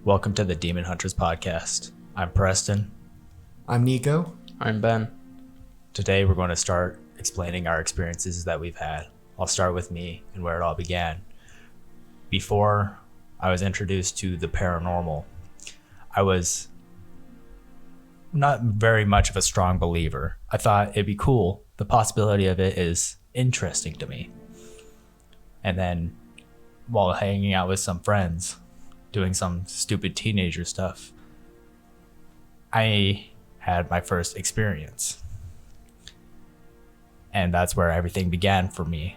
Welcome to the Demon Hunters podcast. I'm Preston. I'm Nico. I'm Ben. Today we're going to start explaining our experiences that we've had. I'll start with me and where it all began. Before I was introduced to the paranormal, I was not very much of a strong believer. I thought it'd be cool. The possibility of it is interesting to me. And then while hanging out with some friends, doing some stupid teenager stuff, I had my first experience. And that's where everything began for me.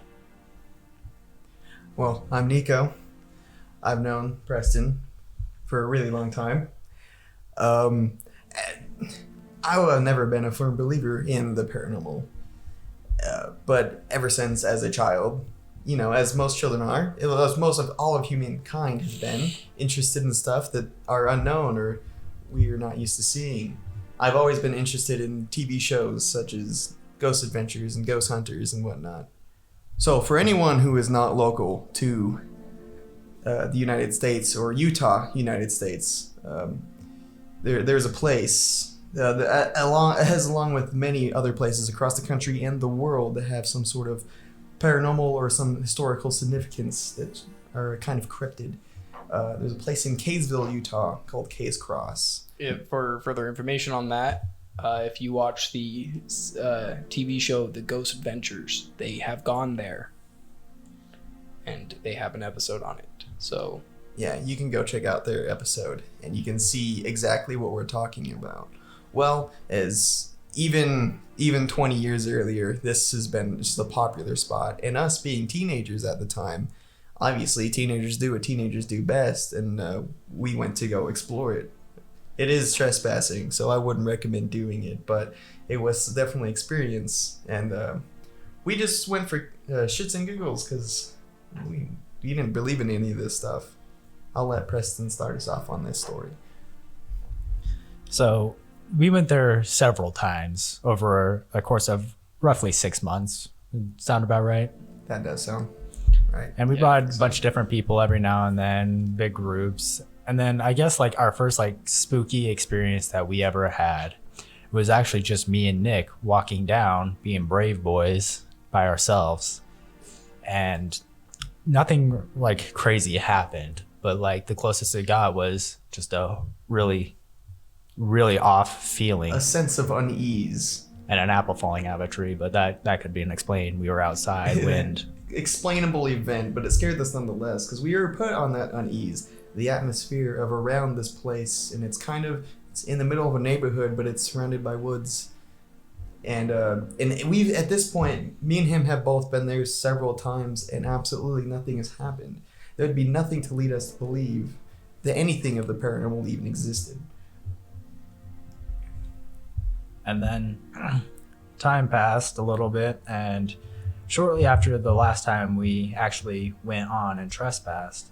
Well, I'm Nico. I've known Preston for a really long time. I have never been a firm believer in the paranormal. But ever since as a child, as most children are, as most of all of humankind has been, interested in stuff that are unknown or we are not used to seeing. I've always been interested in TV shows such as Ghost Adventures and Ghost Hunters and whatnot. So for anyone who is not local to the United States or Utah, United States, there's a place along with many other places across the country and the world that have some sort of paranormal or some historical significance that are kind of cryptid. There's a place in Kaysville, Utah called Kays Cross. For further information on that, if you watch the TV show The Ghost Adventures, they have gone there. And they have an episode on it. So yeah, you can go check out their episode and you can see exactly what we're talking about. Well, as even 20 years earlier, this has been just a popular spot. And us being teenagers at the time, obviously teenagers do what teenagers do best, and we went to go explore it. It is trespassing, so I wouldn't recommend doing it, but it was definitely experience. And we just went for shits and giggles because we didn't believe in any of this stuff. I'll let Preston start us off on this story. So we went there several times over a course of roughly 6 months. Sound about right? That does sound right. And we brought a bunch of different people every now and then, big groups. And then I guess our first spooky experience that we ever had was actually just me and Nick walking down, being brave boys by ourselves. And nothing crazy happened, but the closest it got was just a really off feeling. A sense of unease. And an apple falling out of a tree, but that could be unexplained. We were outside, wind. Explainable event, but it scared us nonetheless because we were put on that unease. The atmosphere of around this place, and it's in the middle of a neighborhood, but it's surrounded by woods. And we've, at this point, me and him have both been there several times, and absolutely nothing has happened. There'd be nothing to lead us to believe that anything of the paranormal even existed. And then time passed a little bit, and shortly after the last time we actually went on and trespassed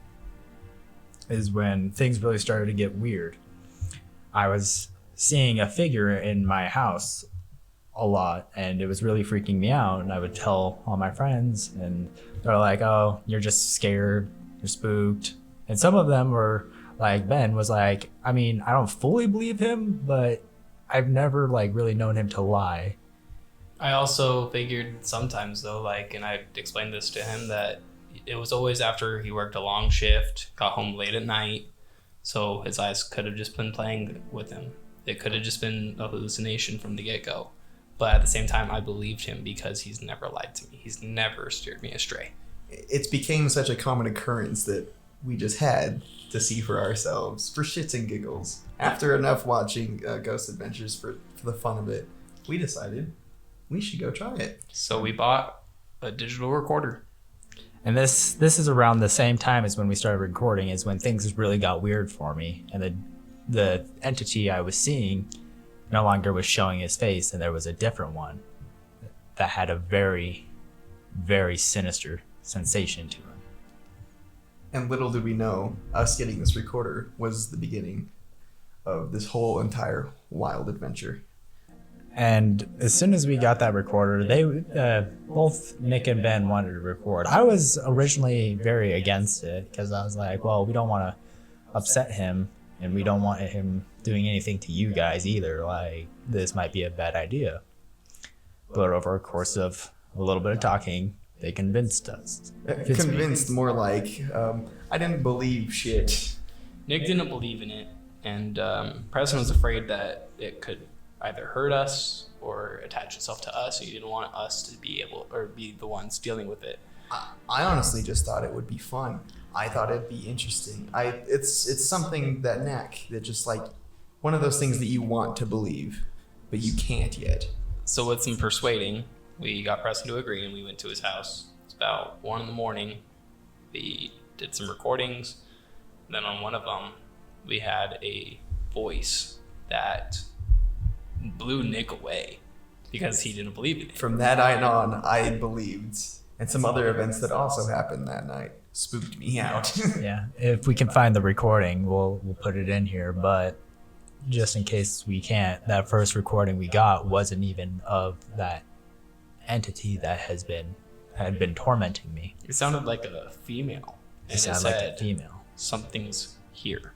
is when things really started to get weird. I was seeing a figure in my house a lot, and it was really freaking me out. And I would tell all my friends, and they're like, "Oh, you're just scared, you're spooked." And some of them were like, Ben was like, I mean, I don't fully believe him, but I've never really known him to lie. I also figured sometimes though, and I explained this to him, that it was always after he worked a long shift, got home late at night, so his eyes could have just been playing with him. It could have just been a hallucination from the get-go. But at the same time, I believed him because he's never lied to me. He's never steered me astray. It's became such a common occurrence that we just had to see for ourselves, for shits and giggles. After enough watching Ghost Adventures for the fun of it, we decided we should go try it. So we bought a digital recorder. And this is around the same time as when we started recording, is when things really got weird for me. And the entity I was seeing no longer was showing his face, and there was a different one that had a very, very sinister sensation to him. And little did we know, us getting this recorder was the beginning of this whole entire wild adventure. And as soon as we got that recorder, they both Nick and Ben wanted to record. I was originally very against it because I was like, well, we don't want to upset him and we don't want him doing anything to you guys either. Like, this might be a bad idea. But over a course of a little bit of talking, they convinced us. Convinced, more like, I didn't believe shit. Nick didn't believe in it, and Preston was afraid that it could either hurt us or attach itself to us. He didn't want us to be able or be the ones dealing with it. I honestly just thought it would be fun. I thought it'd be interesting. It's something that that just like one of those things that you want to believe, but you can't yet. So with some persuading, we got Preston to agree, and we went to his house. It's about 1 a.m. We did some recordings. Then on one of them, we had a voice that blew Nick away because he didn't believe in it. From that night on, I believed. And some other events that also happened that night spooked me out. Yeah, if we can find the recording, we'll put it in here. But just in case we can't, that first recording we got wasn't even of that entity that had been tormenting me. It sounded like a female. It sounded like a female. Something's here.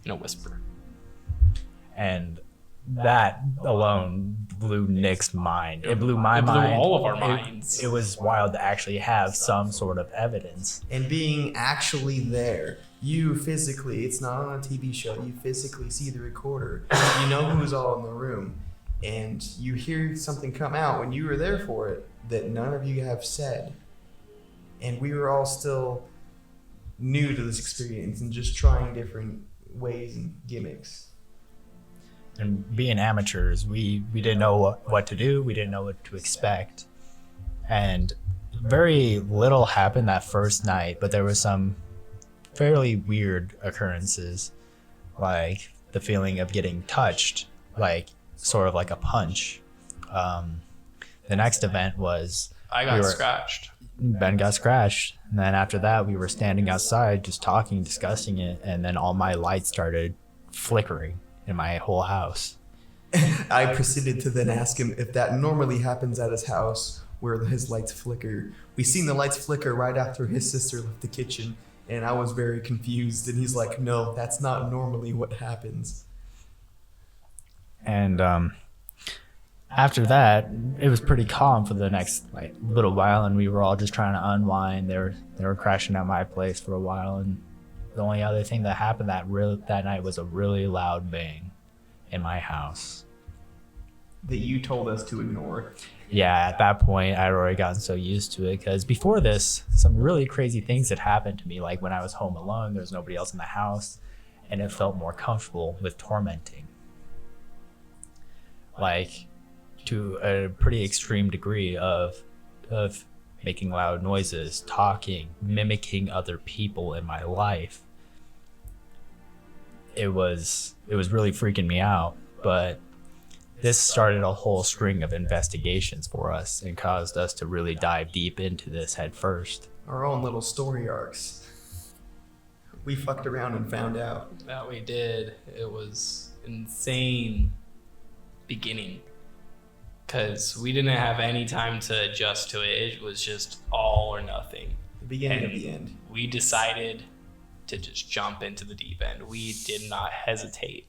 In a whisper. And that alone blew Nick's mind. It blew my mind. It blew all of our minds. It was wild to actually have some sort of evidence. And being actually there. You physically, it's not on a TV show, you physically see the recorder. You know who's all in the room. And you hear something come out when you were there for it that none of you have said. And we were all still new to this experience and just trying different ways and gimmicks. And being amateurs, we didn't know what to do. We didn't know what to expect. And very little happened that first night, but there was some fairly weird occurrences, like the feeling of getting touched, like sort of like a punch. The next event was I got scratched. Ben got scratched, and then after that we were standing outside just talking, discussing it, and then all my lights started flickering in my whole house. I proceeded to then ask him if that normally happens at his house where his lights flicker. We seen the lights flicker right after his sister left the kitchen, and I was very confused, and he's like, no, that's not normally what happens. And after that, it was pretty calm for the next little while, and we were all just trying to unwind. They were crashing at my place for a while, and the only other thing that happened that night was a really loud bang in my house. That you told us to ignore. Yeah, at that point, I'd already gotten so used to it, because before this, some really crazy things had happened to me. Like when I was home alone, there was nobody else in the house, and it felt more comfortable with tormenting. Like, to a pretty extreme degree of making loud noises, talking, mimicking other people in my life. It was really freaking me out, but this started a whole string of investigations for us and caused us to really dive deep into this head first. Our own little story arcs. We fucked around and found out. That we did. It was insane beginning, because we didn't have any time to adjust to it. It was just all or nothing. The beginning of the end. We decided to just jump into the deep end. We did not hesitate.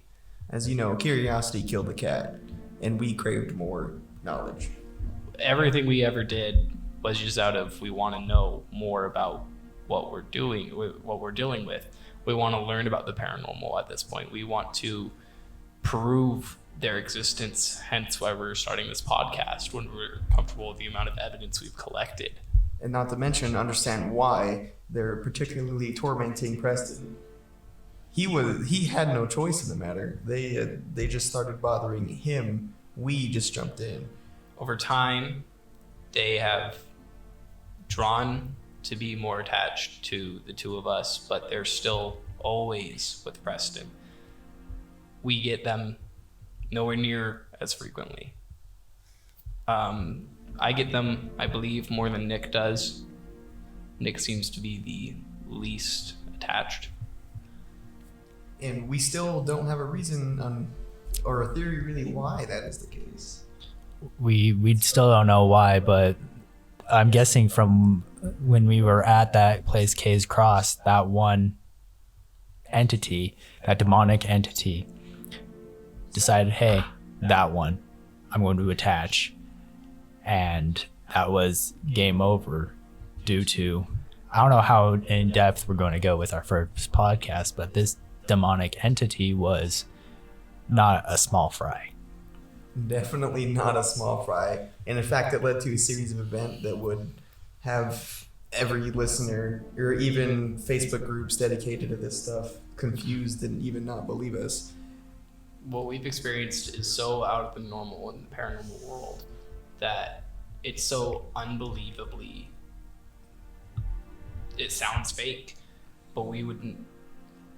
As you know, curiosity killed the cat, and we craved more knowledge. Everything we ever did was just out of, we want to know more about what we're doing, what we're dealing with. We want to learn about the paranormal at this point. We want to prove their existence, hence why we're starting this podcast, when we're comfortable with the amount of evidence we've collected. And not to mention, understand why they're particularly tormenting Preston. He had no choice in the matter. They just started bothering him. We just jumped in. Over time, they have drawn to be more attached to the two of us, but they're still always with Preston. We get them nowhere near as frequently. I get them, I believe, more than Nick does. Nick seems to be the least attached. And we still don't have a reason or a theory really why that is the case. we still don't know why, but I'm guessing from when we were at that place, Kay's Cross, that one entity, that demonic entity, decided, hey, that one, I'm going to attach. And that was game over due to, I don't know how in depth we're going to go with our first podcast, but this demonic entity was not a small fry. Definitely not a small fry. And in fact, it led to a series of events that would have every listener or even Facebook groups dedicated to this stuff confused and even not believe us. What we've experienced is so out of the normal in the paranormal world that it's so unbelievably, it sounds fake, but we wouldn't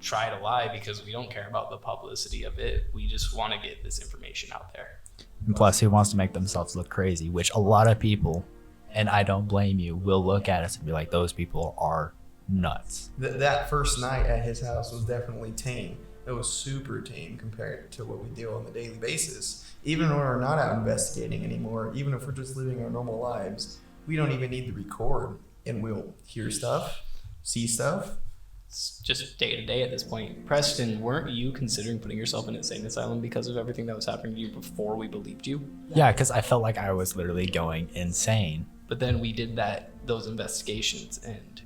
try to lie because we don't care about the publicity of it. We just want to get this information out there. And plus, who wants to make themselves look crazy, which a lot of people, and I don't blame you, will look at us and be like, those people are nuts. That first night at his house was definitely tame. It was super tame compared to what we do on a daily basis. Even when we're not out investigating anymore, even if we're just living our normal lives, we don't even need to record, and we'll hear stuff, see stuff. It's just day to day at this point. Preston, weren't you considering putting yourself in an insane asylum because of everything that was happening to you before we believed you? Yeah, because I felt like I was literally going insane. But then we did those investigations, and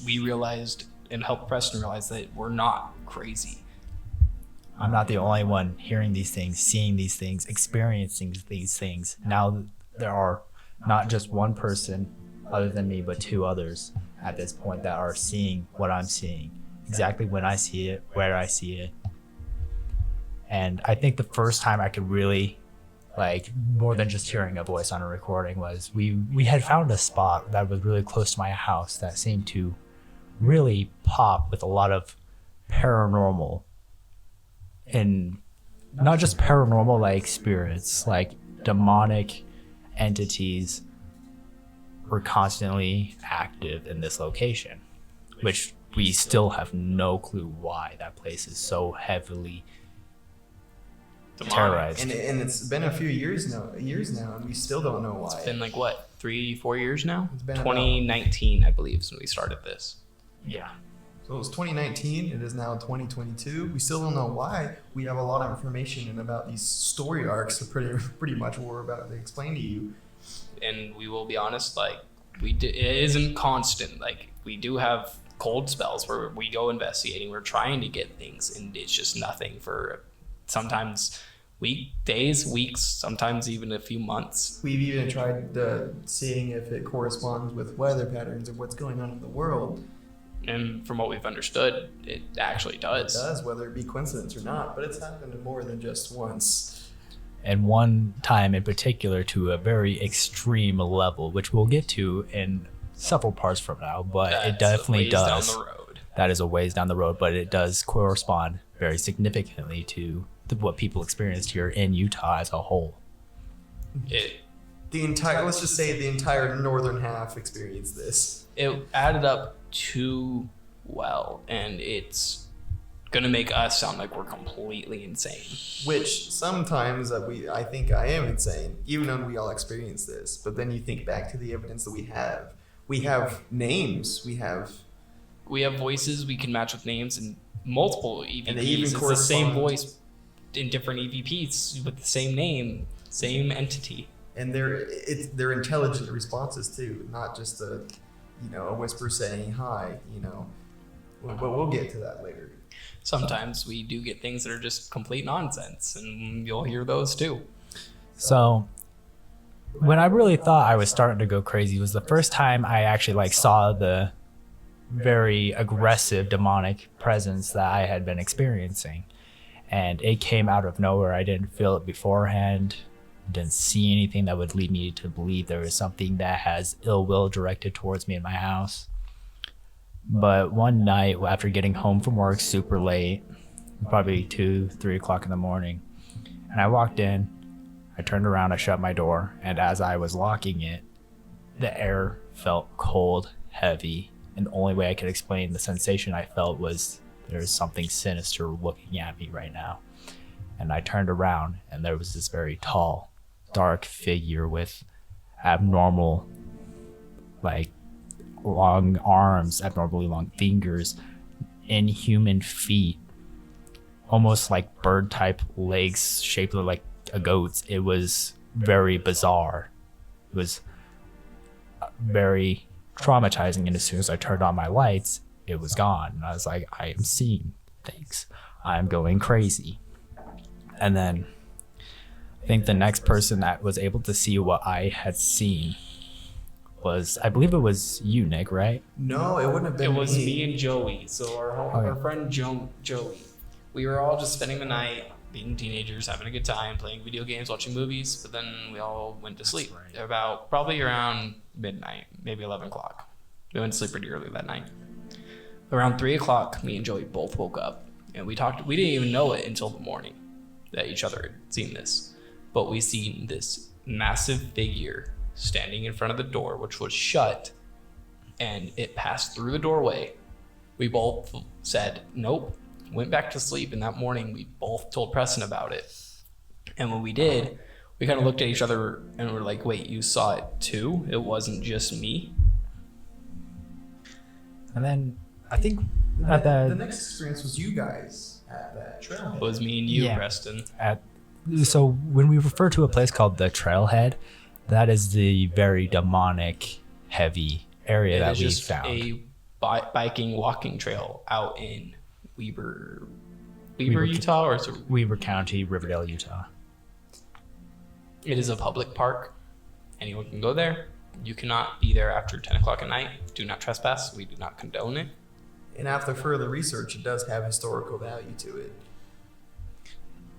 we realized and helped Preston realize that we're not crazy. I'm not the only one hearing these things, seeing these things, experiencing these things. Now there are not just one person other than me, but two others at this point that are seeing what I'm seeing, exactly when I see it, where I see it. And I think the first time I could really, like, more than just hearing a voice on a recording was we had found a spot that was really close to my house that seemed to really pop with a lot of paranormal, and not just paranormal like spirits, like demonic entities were constantly active in this location, which we still have no clue why that place is so heavily terrorized. And it's been a few years now, and we still don't know why. It's been like what, 3-4 years now? It's been 2019, I believe, is when we started this. Yeah. So it was 2019. It is now 2022. We still don't know why. We have a lot of information and about these story arcs. So pretty much what we're about to explain to you. And we will be honest, like it isn't constant. Like we do have cold spells where we go investigating. We're trying to get things, and it's just nothing for sometimes days, weeks, sometimes even a few months. We've even tried seeing if it corresponds with weather patterns of what's going on in the world. And from what we've understood, it actually does. It does, whether it be coincidence or not, but it's happened more than just once. And one time in particular to a very extreme level, which we'll get to in several parts from now, but it definitely does. Down the road. That is a ways down the road, but it does correspond very significantly to what people experienced here in Utah as a whole. Let's just say the entire northern half experienced this. It added up too well, and it's gonna make us sound like we're completely insane. Which sometimes I think I am insane, even though we all experience this. But then you think back to the evidence that we have. We have names. We have voices we can match with names and multiple EVPs. And they even it's the same voice in different EVPs with the same name, same entity. And they're intelligent responses too, not just a whisper saying hi. But we'll get to that later. Sometimes we do get things that are just complete nonsense, and you'll hear those too. So when I really thought I was starting to go crazy was the first time I actually saw the very aggressive demonic presence that I had been experiencing. And it came out of nowhere. I didn't feel it beforehand. Didn't see anything that would lead me to believe there was something that has ill will directed towards me in my house. But one night after getting home from work super late, probably 2-3 o'clock in the morning, and I walked in, I turned around, I shut my door, and as I was locking it, the air felt cold, heavy, and the only way I could explain the sensation I felt was there's something sinister looking at me right now. And I turned around, and there was this very tall dark figure with abnormal, like, long arms, abnormally long fingers, inhuman feet, almost like bird type legs shaped like a goat's. It was very bizarre. It was very traumatizing, and as soon as I turned on my lights, it was gone. And I was like, I am seeing things. I'm going crazy. And then I think the next person that was able to see what I had seen was, I believe it was you, Nick, right? No, it wouldn't have been It was me and Joey. So our friend Joey. We were all just spending the night, being teenagers, having a good time, playing video games, watching movies. But then we all went to sleep about probably around midnight, maybe 11 o'clock. We went to sleep pretty early that night. Around 3 o'clock, me and Joey both woke up, and we talked. We didn't even know it until the morning that each other had seen this, but we seen this massive figure standing in front of the door, which was shut, and it passed through the doorway. We both said nope, went back to sleep, and that morning we both told Preston about it. And when we did, we kind of looked at each other and were like, wait, you saw it too? It wasn't just me? And then I think at the next experience was you guys at that trailhead. It was me and you, Yeah. Preston. So when we refer to a place called the Trailhead, that is the very demonic, heavy area that we just found. a biking, walking trail out in Weber, Utah, or is it? Weber County, Riverdale, Utah. It is a public park. Anyone can go there. You cannot be there after 10 o'clock at night. Do not trespass. We do not condone it. And after further research, it does have historical value to it.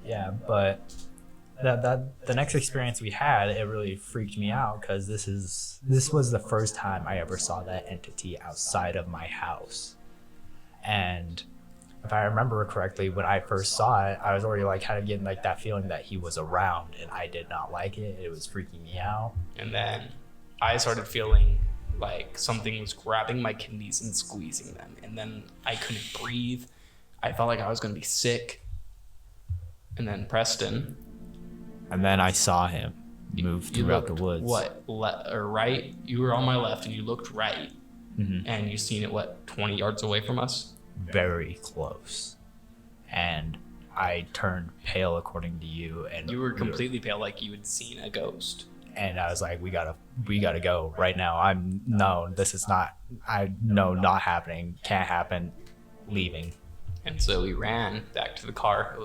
Yeah, but the next experience we had, it really freaked me out because this was the first time I ever saw that entity outside of my house. And if I remember correctly, when I first saw it, I was already like kind of getting like that feeling that he was around, and I did not like it. It was freaking me out. And then I started feeling like something was grabbing my kidneys and squeezing them. And then I couldn't breathe. I felt like I was going to be sick. And then Preston. And then I saw him move throughout the woods. What? Or right? You were on my left and you looked right. Mm-hmm. And you seen it, what, 20 yards away from us? Very close. And I turned pale according to you, and You were completely pale, like you had seen a ghost. And I was like, we gotta go right now. This is not happening. Can't happen. Leaving. And so we ran back to the car.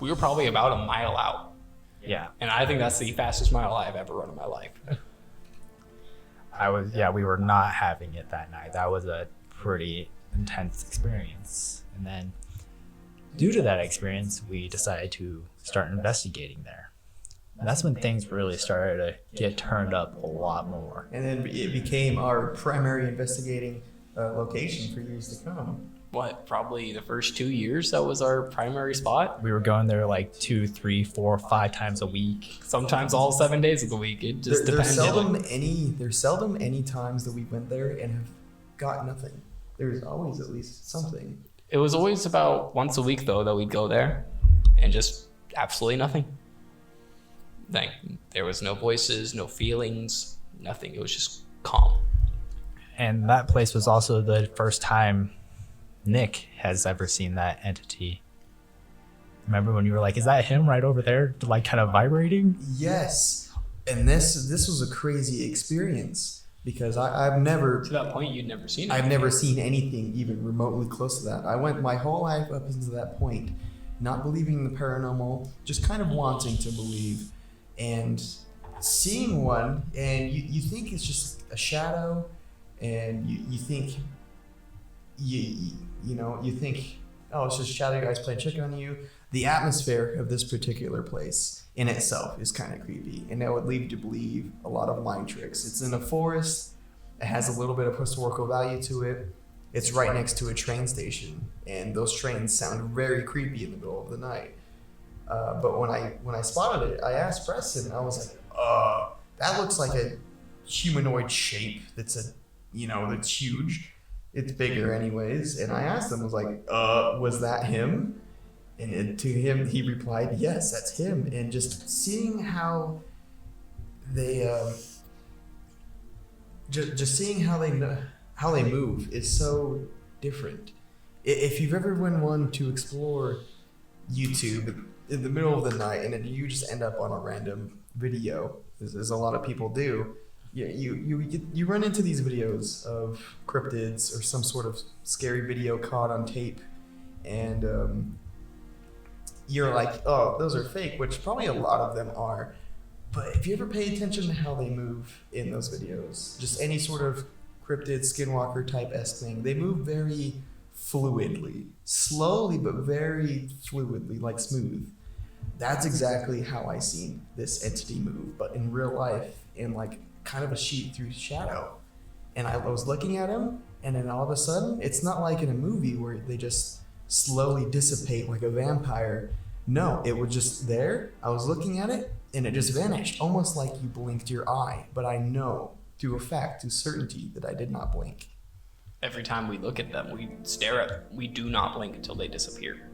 We were probably about a mile out. Yeah. And I think that's the fastest mile I've ever run in my life. We were not having it that night. That was a pretty intense experience. And then due to that experience, we decided to start investigating there. And that's when things really started to get turned up a lot more. And then it became our primary investigating location for years to come. What, probably the first 2 years that was our primary spot? We were going there like 2, 3, 4, 5 times a week. Sometimes all 7 days of the week. It just depended. There's seldom any times that we went there and have got nothing. There's always at least something. It was always about once a week though that we'd go there and just absolutely nothing. Like, there was no voices, no feelings, nothing. It was just calm. And that place was also the first time Nick has ever seen that entity. Remember when you were like, is that him right over there, like kind of vibrating? Yes. And this was a crazy experience because I've never... To that point, you'd never seen it. I've never seen anything even remotely close to that. I went my whole life up into that point, not believing in the paranormal, just kind of wanting to believe. And seeing one, and you think it's just a shadow, and you think... You think, oh, it's just shadow guys playing trick on you. The atmosphere of this particular place in itself is kind of creepy, and that would lead you to believe a lot of mind tricks. It's in a forest. It has a little bit of historical value to it. It's right next to a train station, and those trains sound very creepy in the middle of the night. But when I spotted it, I asked Preston, and I was like, that looks like a humanoid shape that's huge. It's bigger anyways. And I asked him, I was like, was that him? And to him, he replied, yes, that's him. And just seeing how they just seeing how they move is so different. If you've ever been one to explore YouTube in the middle of the night and then you just end up on a random video, as a lot of people do, you run into these videos of cryptids or some sort of scary video caught on tape, and you're like, oh, those are fake, which probably a lot of them are. But if you ever pay attention to how they move in those videos, just any sort of cryptid, skinwalker type-esque thing, they move very fluidly, slowly but very fluidly, like smooth. That's exactly how I seen this entity move, but in real life, in like kind of a sheet through shadow. And I was looking at him, and then all of a sudden, it's not like in a movie where they just slowly dissipate like a vampire. No, it was just there. I was looking at it, and it just vanished, almost like you blinked your eye. But I know, through a fact, through certainty, that I did not blink. Every time we look at them, we stare at them. We do not blink until they disappear.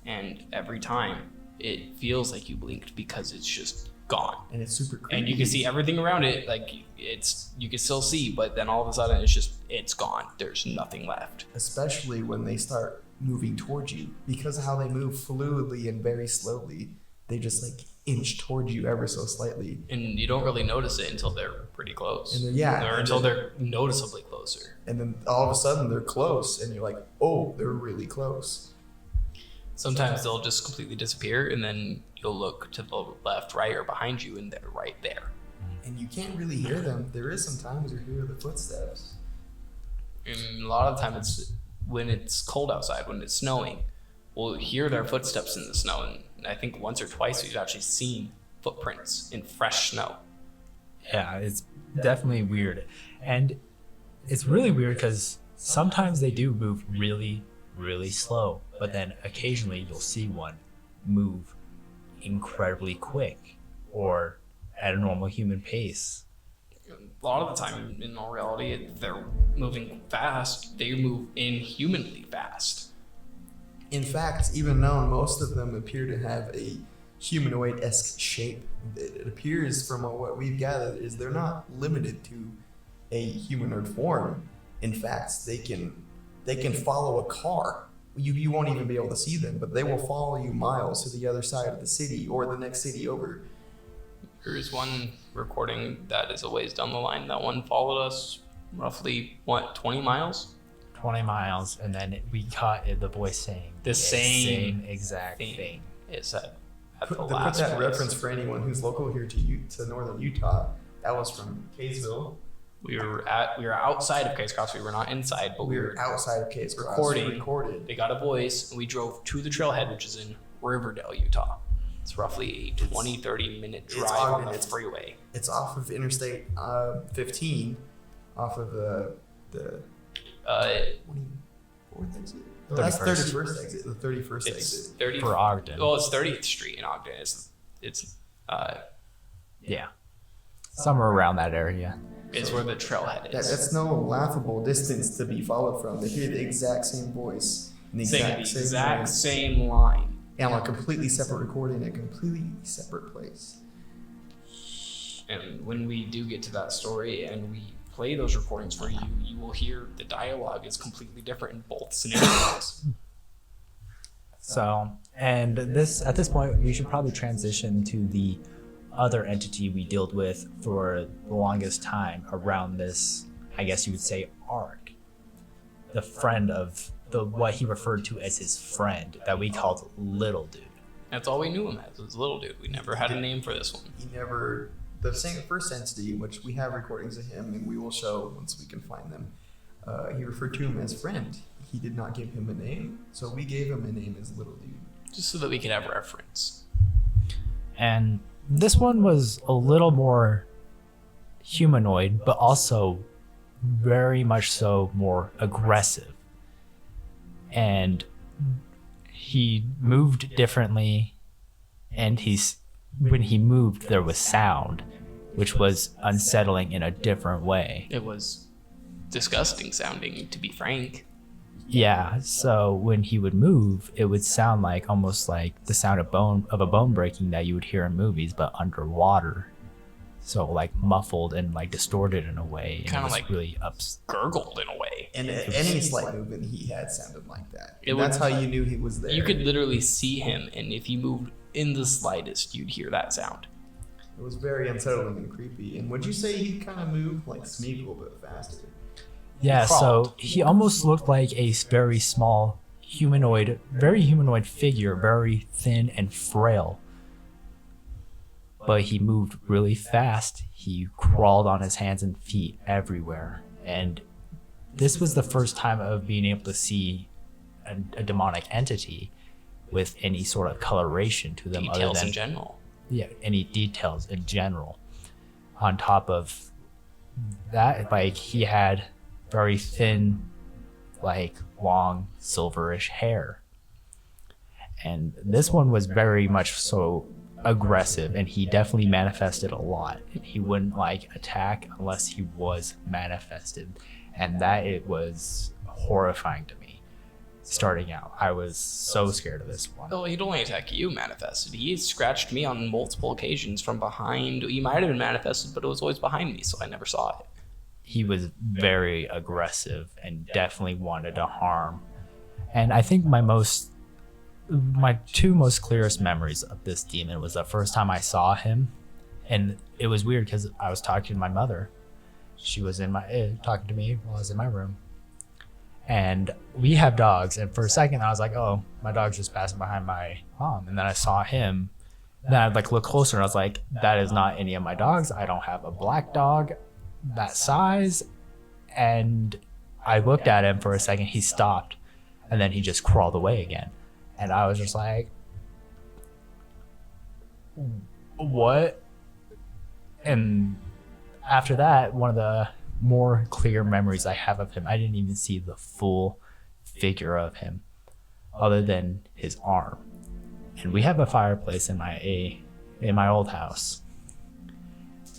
And every time, it feels like you blinked because it's just gone. And it's super creepy. And you can see everything around it, like you can still see, but then all of a sudden it's gone. There's nothing left. Especially when they start moving towards you, because of how they move fluidly and very slowly, they just like inch towards you ever so slightly. And you don't really notice it until they're pretty close. And or until they're noticeably closer. And then all of a sudden they're close, and you're like, oh, they're really close. Sometimes they'll just completely disappear, and then you'll look to the left, right, or behind you, and they're right there. And you can't really hear them. There is sometimes you hear the footsteps. And a lot of the time it's when it's cold outside, when it's snowing, we'll hear their footsteps in the snow. And I think once or twice we've actually seen footprints in fresh snow. Yeah, it's definitely weird. And it's really weird because sometimes they do move really, really slow, but then occasionally you'll see one move incredibly quick or at a normal human pace. A lot of the time, in all reality, they're moving fast. They move inhumanly fast. In fact, even though most of them appear to have a humanoid-esque shape, it appears from what we've gathered is they're not limited to a humanoid form. In fact, they can follow a car. You won't even be able to see them, but they will follow you miles to the other side of the city or the next city over. There's one recording that is a ways down the line. That one followed us roughly, 20 miles? 20 miles, and then we caught the voice saying the same exact thing. It said at To the put last that place. reference for anyone who's local here to northern Utah, that was from Kaysville. We were outside of Case Cross. We were not inside, but We were outside of Case Cross. recorded. They got a voice, and we drove to the trailhead, which is in Riverdale, Utah. It's roughly a 20-30 minute drive on the freeway. It's off of Interstate 15, off of the 24th exit. No, that's 31st exit. The 31st It's exit. 30 For Ogden. Oh, it's 30th Street in Ogden. It's Yeah. Somewhere around that area. is where the trailhead is. That's no laughable distance to be followed from. They hear the exact same voice. And the Saying the exact exact voice. same line. And on a completely separate recording in a completely separate place. And when we do get to that story and we play those recordings for you, you will hear the dialogue is completely different in both scenarios. So, and at this point, we should probably transition to the other entity we dealt with for the longest time around this, I guess you would say, arc. The friend of what he referred to as his friend that we called Little Dude. That's all we knew him as, was Little Dude. We never had a name for this one. The first entity, which we have recordings of him and we will show once we can find them, he referred to him as friend. He did not give him a name, so we gave him a name as Little Dude. Just so that we could have reference. And this one was a little more humanoid, but also very much so more aggressive. And he moved differently, and when he moved, there was sound, which was unsettling in a different way. It was disgusting sounding, to be frank. Yeah, so when he would move, it would sound like almost like the sound of a bone breaking that you would hear in movies, but underwater. so like muffled and like distorted in a way, and Kinda it was like really Gurgled in a way. And any slight movement he had sounded like that. It That's would- how you knew he was there. You could literally see him, and if he moved in the slightest, you'd hear that sound. It was very unsettling and creepy. And would you say he kind of moved like Smeagol but faster? Yeah, so crawled. he almost looked like a very small very humanoid figure, very thin and frail. But he moved really fast. He crawled on his hands and feet everywhere. And this was the first time of being able to see a demonic entity with any sort of coloration to them, Details other than in general. any details in general. On top of that, like, he had very thin, like, long silverish hair, and this one was very much so aggressive, and he definitely manifested a lot. He wouldn't like attack unless he was manifested, and that it was horrifying to me. Starting out, I was so scared of this one. Well, he'd only attack you manifested. He scratched me on multiple occasions from behind. He might have been manifested, but it was always behind me, so I never saw it. He was very aggressive and definitely wanted to harm. And I think my two most clearest memories of this demon was the first time I saw him. And it was weird because I was talking to my mother. She was talking to me while I was in my room. And we have dogs. And for a second, I was like, oh, my dog's just passing behind my mom. And then I saw him. Then I'd like look closer and I was like, that is not any of my dogs. I don't have a black dog that size. And I looked at him for a second. He stopped. And then he just crawled away again. And I was just like, what? And after that, one of the more clear memories I have of him, I didn't even see the full figure of him other than his arm. And we have a fireplace in my old house.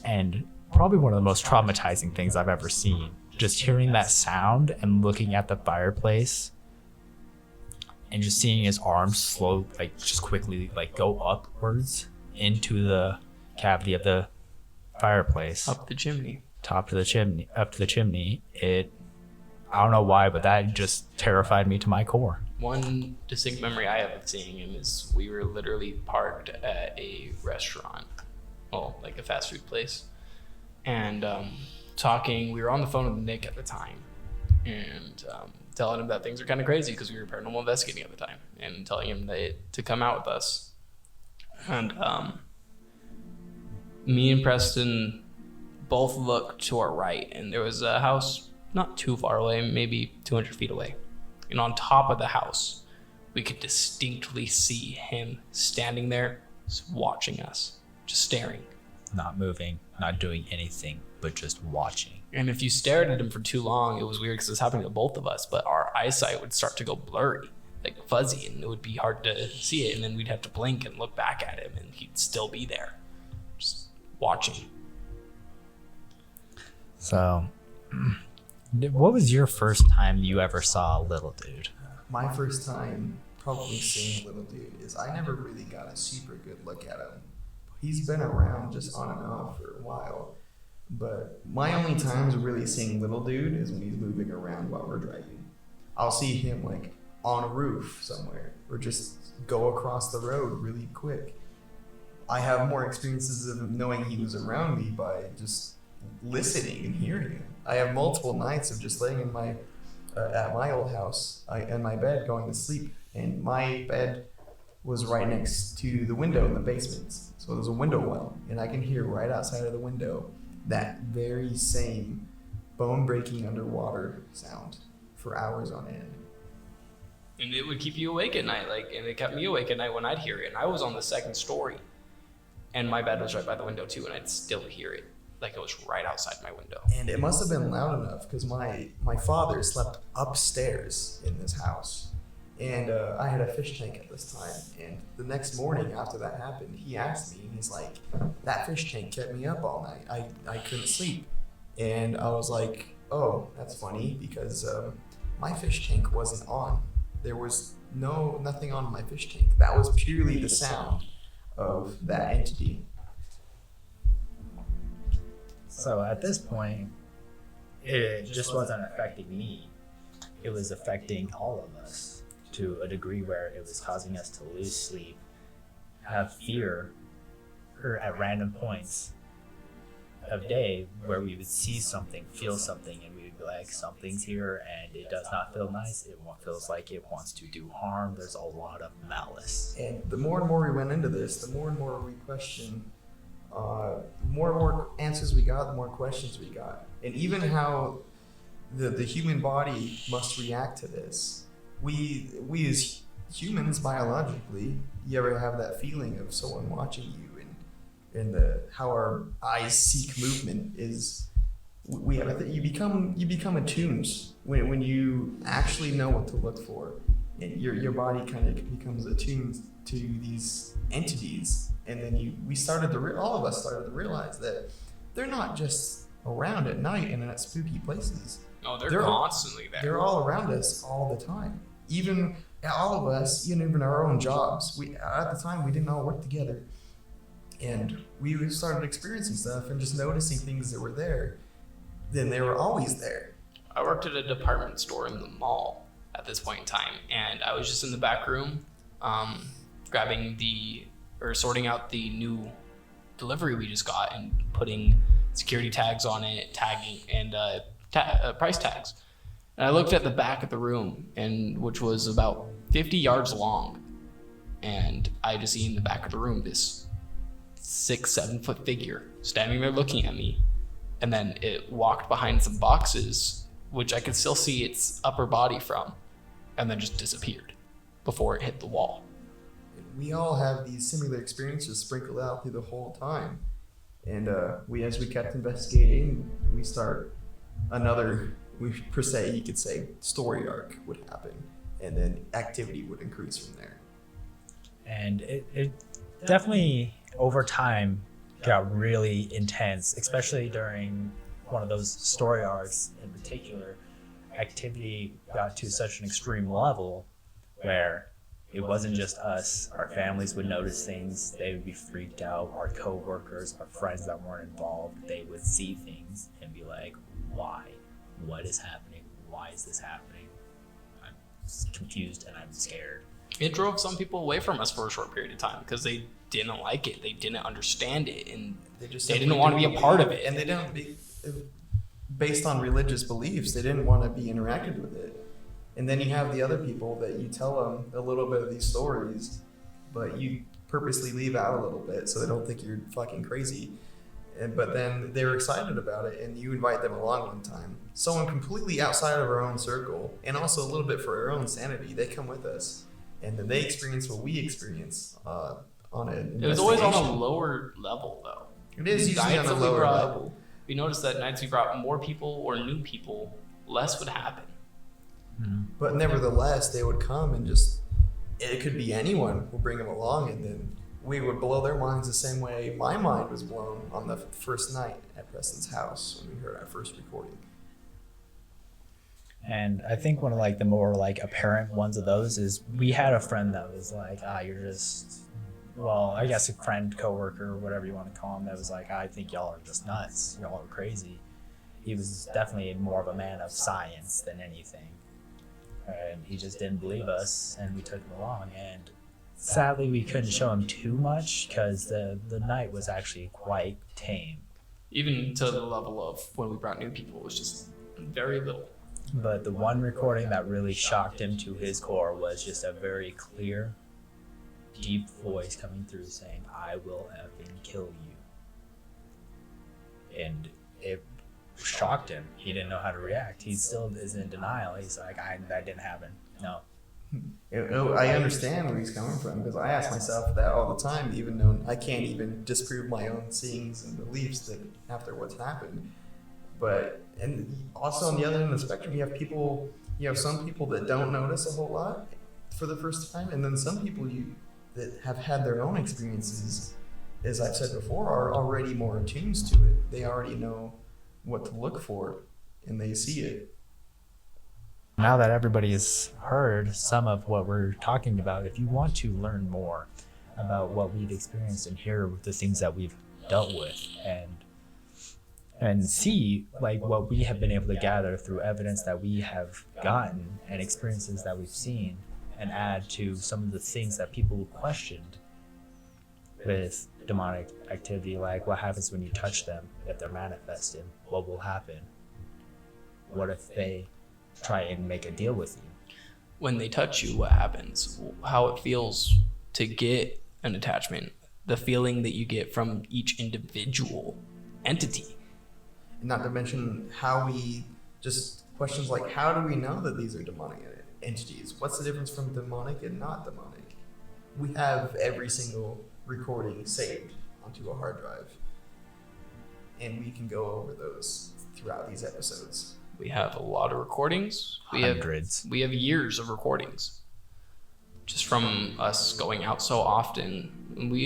And probably one of the most traumatizing things I've ever seen, just hearing that sound and looking at the fireplace and just seeing his arms slow, like just quickly like go upwards into the cavity of the fireplace. Up the chimney. Up to the chimney. I don't know why, but that just terrified me to my core. One distinct memory I have of seeing him is we were literally parked at a restaurant, well, like a fast food place, and talking. We were on the phone with Nick at the time, and telling him that things are kind of crazy because we were paranormal investigating at the time, and telling him to come out with us. And me and Preston both looked to our right, and there was a house not too far away, maybe 200 feet away. And on top of the house, we could distinctly see him standing there, just watching us, just staring. Not moving, not doing anything, but just watching. And if you stared at him for too long, it was weird because it was happening to both of us, but our eyesight would start to go blurry, like fuzzy, and it would be hard to see it. And then we'd have to blink and look back at him, and he'd still be there, just watching. So, what was your first time you ever saw a little dude? My first time probably seeing Little Dude is I never really got a super good look at him. He's been around just on and off for a while. But my only times really seeing Little Dude is when he's moving around while we're driving. I'll see him like on a roof somewhere or just go across the road really quick. I have more experiences of knowing he was around me by just listening and hearing him. I have multiple nights of just laying in my at my old house in my bed going to sleep, and my bed was right next to the window in the basement. So there's a window well, and I can hear right outside of the window that very same bone-breaking underwater sound for hours on end. And it would keep you awake at night, and it kept me awake at night when I'd hear it. And I was on the second story, and my bed was right by the window too, and I'd still hear it, like it was right outside my window. And it must have been loud enough because my father slept upstairs in this house. And I had a fish tank at this time. And the next morning after that happened, he asked me, and he's like, that fish tank kept me up all night. I couldn't sleep. And I was like, oh, that's funny because my fish tank wasn't on. There was nothing on my fish tank. That was purely the sound of that entity. So at this point, it just wasn't affecting me. It was affecting all of us to a degree where it was causing us to lose sleep, have fear, or at random points of day where we would see something, feel something, and we would be like, something's here and it does not feel nice. It feels like it wants to do harm. There's a lot of malice. And the more and more we went into this, the more and more we questioned. More and more answers we got, the more questions we got. And even how the human body must react to this. We as humans, biologically, you ever have that feeling of someone watching you, and how our eyes seek movement is, you become attuned when you actually know what to look for. And your body kind of becomes attuned to these entities, and then all of us started to realize that they're not just around at night and at spooky places. Oh, they're constantly there. They're all around us all the time. Even all of us, even our own jobs. At the time we didn't all work together, and we started experiencing stuff and just noticing things that were there. Then they were always there. I worked at a department store in the mall at this point in time, and I was just in the back room, sorting out the new delivery we just got and putting security tags on it, tagging, and price tags. And I looked at the back of the room, which was about 50 yards long, and I just see in the back of the room this 6-7 foot figure standing there looking at me. And then it walked behind some boxes, which I could still see its upper body from, and then just disappeared before it hit the wall. We all have these similar experiences sprinkled out through the whole time. And as we kept investigating, we start another, per se, you could say, story arc would happen. And then activity would increase from there. And it definitely, over time, got really intense, especially during one of those story arcs in particular. Activity got to such an extreme level where it wasn't just us. Our families would notice things. They would be freaked out. Our co-workers, our friends that weren't involved, they would see things and be like, why? What is happening? Why is this happening? I'm confused and I'm scared. It drove some people away from us for a short period of time because they didn't like it. They didn't understand it, and they didn't want to be a part of it. And they didn't based on religious beliefs, they didn't want to be interacted with it. And then you have the other people that you tell them a little bit of these stories, but you purposely leave out a little bit so they don't think you're fucking crazy. But then they were excited about it, and you invite them along one time. Someone completely outside of our own circle, and also a little bit for our own sanity, they come with us. And then they experience what we experience on an It was always on a lower level, though. It is usually on a lower level. We noticed that nights we brought more people or new people, less would happen. But nevertheless, they would come and it could be anyone. We'll bring them along, and then we would blow their minds the same way my mind was blown on the first night at Preston's house when we heard our first recording. And I think one of the more apparent ones of those is we had a friend that was like, you're just, well, I guess a friend, coworker, whatever you want to call him, that was like, I think y'all are just nuts. Y'all are crazy. He was definitely more of a man of science than anything. And he just didn't believe us, and we took him along. And sadly, we couldn't show him too much because the night was actually quite tame. Even to the level of when we brought new people, it was just very little. But the one recording that really shocked him to his core was just a very clear, deep voice coming through saying, I will effing kill you. And it shocked him. He didn't know how to react. He still is in denial. He's like, that didn't happen. No. I understand where he's coming from, because I ask myself that all the time, even though I can't even disprove my own seeings and beliefs that after what's happened. And also on the other end of the spectrum, you have some people that don't notice a whole lot for the first time, and then some people that have had their own experiences, as I've said before, are already more attuned to it. They already know what to look for, and they see it. Now that everybody has heard some of what we're talking about, if you want to learn more about what we've experienced and hear the things that we've dealt with and and see like what we have been able to gather through evidence that we have gotten and experiences that we've seen, and add to some of the things that people questioned with demonic activity, like what happens when you touch them if they're manifested, what will happen, what if they try and make a deal with you. When they touch you, what happens, how it feels to get an attachment, the feeling that you get from each individual entity. Not to mention how we just questions like, how do we know that these are demonic entities? What's the difference from demonic and not demonic? We have every single recording saved onto a hard drive, and we can go over those throughout these episodes. We have a lot of recordings. Hundreds. We have years of recordings just from us going out so often.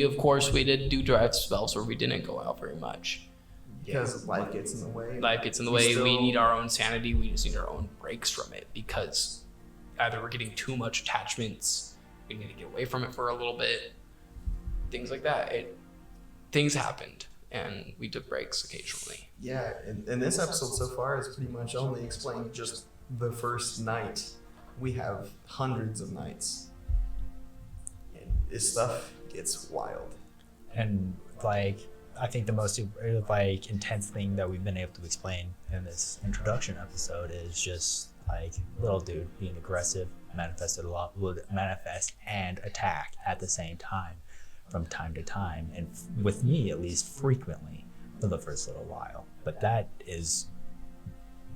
Of course, we did do dry spells where we didn't go out very much. Because life gets in the way. Life gets in the way. We need our own sanity. We just need our own breaks from it, because either we're getting too much attachments, we need to get away from it for a little bit, things like that. Things happened, and we took breaks occasionally. Yeah, and this episode so far has pretty much only explained just the first night. We have hundreds of nights, and this stuff gets wild. And like, I think the most like intense thing that we've been able to explain in this introduction episode is just like little dude being aggressive, manifested a lot, would manifest and attack at the same time from time to time, and with me at least frequently for the first little while. But that is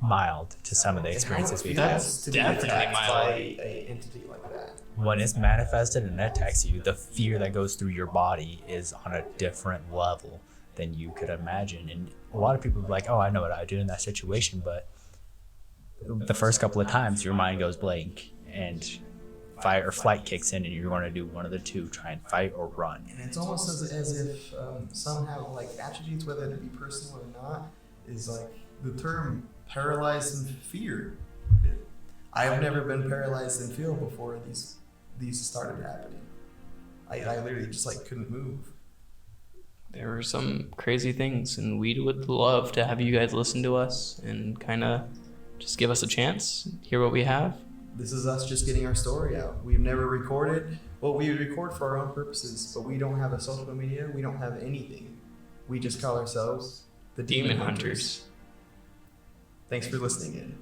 mild to some of the experiences we've had. That's definitely mild. by an entity like that. When it's manifested and attacks you, the fear that goes through your body is on a different level than you could imagine. And a lot of people are like, oh, I know what I would do in that situation, but the first couple of times your mind goes blank and fight or flight kicks in, and you're going to do one of the two, try and fight or run. And it's almost as if somehow like attributes, whether it be personal or not, is like the term paralyzed in fear. I have never been paralyzed in fear before these started happening. I literally just like couldn't move. There were some crazy things, and we would love to have you guys listen to us and kind of just give us a chance, hear what we have. This is us just getting our story out. We've never recorded. Well, we record for our own purposes, but we don't have a social media. We don't have anything. We just call ourselves the Demon Hunters. Thanks for listening in.